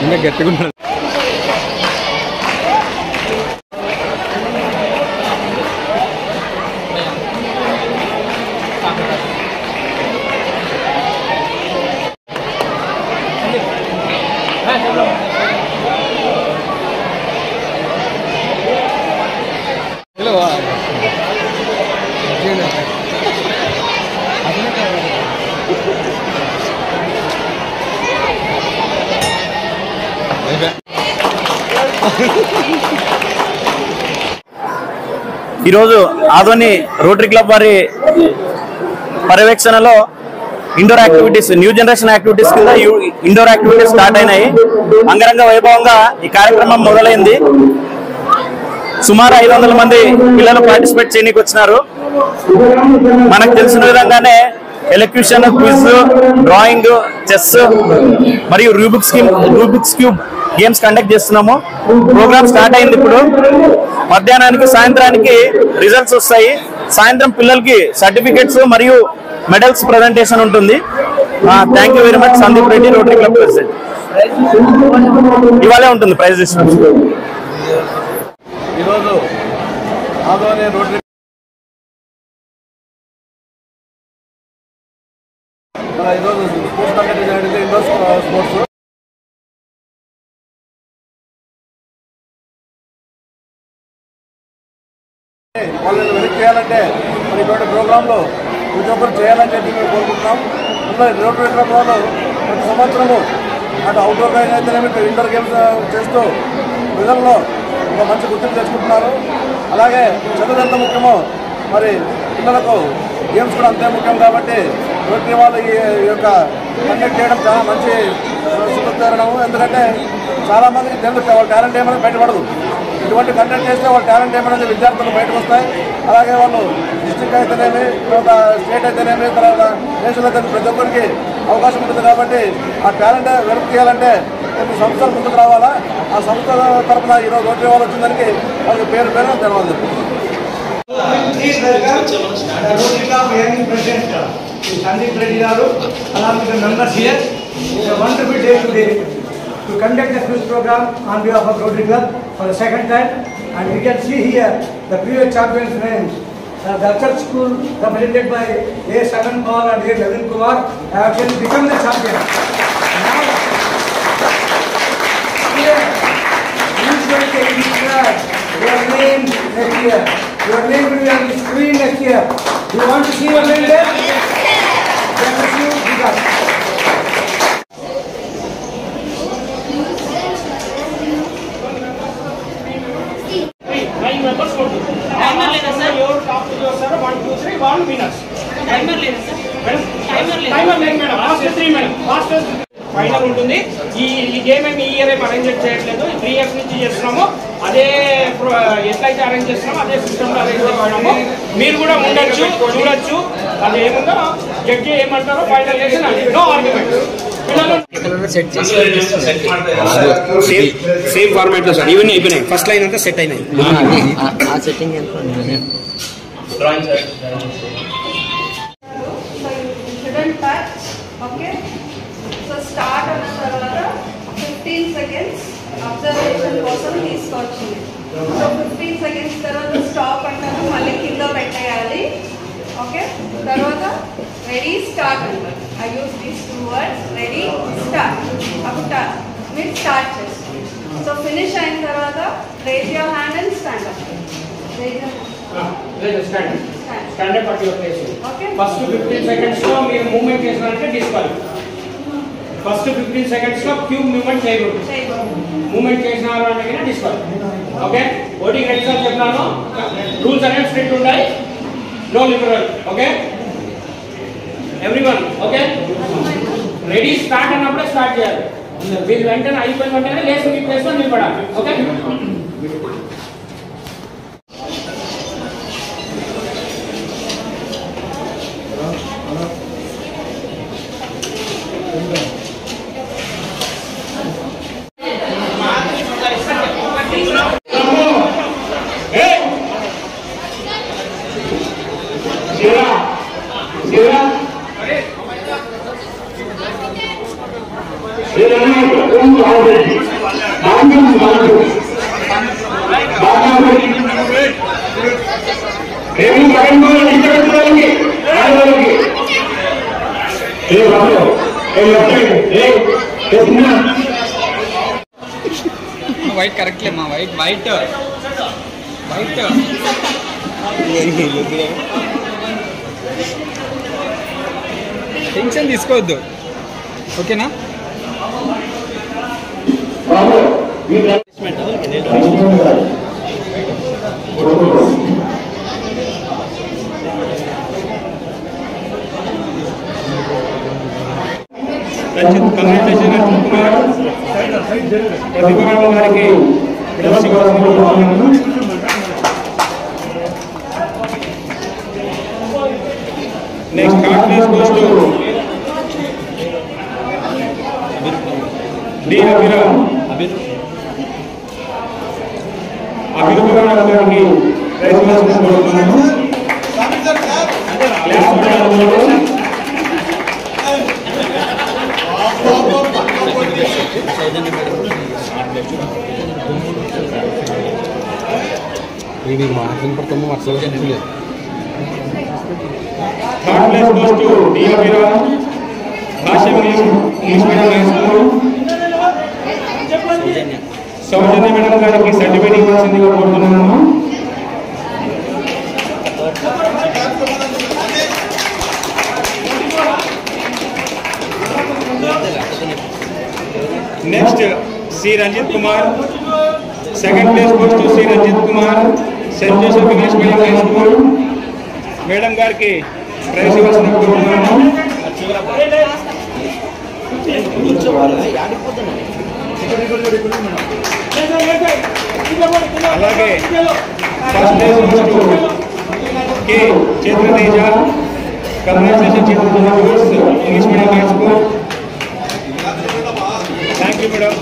ఇంకా గట్టిగా ఉన్నాడు. ఈరోజు ఆదోని రోటరీ క్లబ్ వారి పర్యవేక్షణలో indoor activities, new generation activities కింద ఇండోర్ యాక్టివిటీస్ స్టార్ట్ అయినాయి. అంగరంగ వైభవంగా ఈ కార్యక్రమం మొదలైంది. సుమారు 500 మంది పిల్లలు పార్టిసిపేట్ చేయడానికి వచ్చినారు. మనకు తెలిసిన విధంగానే ఎలక్యూషన్, క్విజ్, డ్రాయింగ్, చెస్ మరియు రూబిక్స్ క్యూబ్ గేమ్స్ కండక్ట్ చేస్తున్నాము. ప్రోగ్రామ్ స్టార్ట్ అయింది. ఇప్పుడు మధ్యాహ్నానికి సాయంత్రానికి రిజల్ట్స్ వస్తాయి. సాయంత్రం పిల్లలకి సర్టిఫికెట్స్ మరియు మెడల్స్ ప్రజెంటేషన్ ఉంటుంది. Thank you very much. Sandeep Reddy, rotary club president. ఇవాళే ఉంటుంది ప్రైజ్ డిస్ట్రిబ్యూషన్. ఈరోజు ఆదోని రోటరీ ఈరోజు స్పోర్ట్స్ కండక్ట్ జరిగింది. ఇండోర్ స్పోర్ట్స్ వాళ్ళని వెనక్కి చేయాలంటే మరి ఇటువంటి ప్రోగ్రాంలో ప్రతి ఒక్కరు చేయాలని చెప్పి మేము కోరుకుంటున్నాం. రోటరీ క్లబ్ వాళ్ళు ప్రతి సంవత్సరము అటు అవుట్డోర్ గేమ్స్ అయితేనేమి ఇండోర్ గేమ్స్ చేస్తూ ప్రజల్లో ఒక మంచి గుర్తింపు తెచ్చుకుంటున్నారు. అలాగే చదువు ఎంత ముఖ్యమో మరి పిల్లలకు గేమ్స్ కూడా అంతే ముఖ్యం. కాబట్టి రోటరీ వాళ్ళు ఈ యొక్క కండక్ట్ చేయడం చాలా మంచి శుభకరణము. ఎందుకంటే చాలామందికి తెలుసు వాళ్ళ టాలెంట్ ఏమైనా బయటపడదు. ఇటువంటి కండక్ట్ చేస్తే వాళ్ళ టాలెంట్ ఏమైనా విద్యార్థులు బయటకు వస్తాయి. అలాగే వాళ్ళు డిస్ట్రిక్ట్ అయితేనేమి, తర్వాత స్టేట్ అయితేనేమి, తర్వాత నేషనల్ అయితే ప్రతి ఒక్కరికి అవకాశం ఉంటుంది. కాబట్టి ఆ టాలెంట్ వెలుగు తీయాలంటే కొన్ని సంస్థలు ముందుకు రావాలా. ఆ సంస్థ తరఫున ఈరోజు రోటరీ వాళ్ళు వచ్చిందానికి వాళ్ళకి పేరు ధన్యవాదాలు. Sandeep Reddy garu, along with the members here, it's a wonderful day today to conduct the quiz program on behalf of Rotary Club for the second time. And we can see here the previous champions' names. The church school represented by A. Sagan Paul and A. Navin Kumar have actually become the champion. Now, here, each one taking your name next year. Your name will be on the screen next year. Do you want to see your name there? Final ఉంటుంది. ఈ game ఏమి ఈ year ఏమి arrange చేయట్లేదు. 3 years నుంచి చేస్తున్నాము. అదే ఎట్లయితే అరేంజ్ చేస్తున్నామో అదే సిస్టమ్లో అరేంజ్ చేస్తున్నాము. మీరు కూడా ఉండొచ్చు, చూడొచ్చు. అది ఏముందో జడ్జి ఏమంటారో ఫైనల్ చేసి నో ఆర్గ్యుమెంట్. సేమ్ ఫార్మాట్ లో సార్ ఇవన్నీ అయిపోయినాయి. ఫస్ట్ లైన్ అంతా సెట్ అయినాయి. స్టార్ట్ అన్న తర్వాత 15 seconds అబ్జర్వేషన్ కోసం తీసుకొచ్చింది. సో 15 seconds తర్వాత స్టాప్ అంటారు, మళ్ళీ కింద పెట్టేయాలి. ఓకే, తర్వాత రెడీ స్టార్ట్ అంటారు. I use these 2 words, ready start. అప్పుడు మీరు స్టార్ట్ చేస్తారు. సో ఫినిష్ అయిన తర్వాత raise your hand and stand up. Stand up at your place. First 15 seconds లో మీరు మూవ్మెంట్ చేసినారంటే డిస్క్వాలిఫై. ఫస్ట్ 15 seconds లో క్యూబ్ మూవ్మెంట్ చేయకూడదు. మూవ్మెంట్ చేసినారు అంటే డిస్క్వాలిఫై. ఓకే, ఓటింగ్ రెడీ సార్ చెప్తాను. రూల్స్ అనేవి స్ట్రిక్ట్ ఉంటాయి. No liberal. Okay everyone. Okay, ready start అన్నప్పుడే స్టార్ట్ చేయాలి. మీరు వెంటనే అయిపోయిన వెంటనే లేచి మీ ప్లేస్ లో నిలబడాలి. ఓకే, వైట్ కరెక్ట్లే మా వైట్ వైట్ వైట్ టెన్షన్ తీసుకోవద్దు ఓకేనా రచిత్ కంగ్రాచులేషన్ రచిత్ కుమార్ ప్రతిభ గారికి next third place goes to D Abhiram గారికి ప్రైజ్ కోరుతున్నాను. ఇది మాటలు పడుతుందో అసలు లేదు third place goes to D Abhiram భాష English medium high school. Soujanya madam గారికి సర్టిఫికేట్ ఇవ్వాల్సిందిగా కోరుతున్నాను. Next C Ranjith Kumar second place goes to C Ranjith Kumar Saint Joseph English medium high school. Madam గారికి ప్రైజ్ ఇవ్వాల్సిందిగా కోరుతున్నాను. అలాగే first place goes to K చేతులతేజ congratulation చేతులతేజ English medium high school. Thank you madam.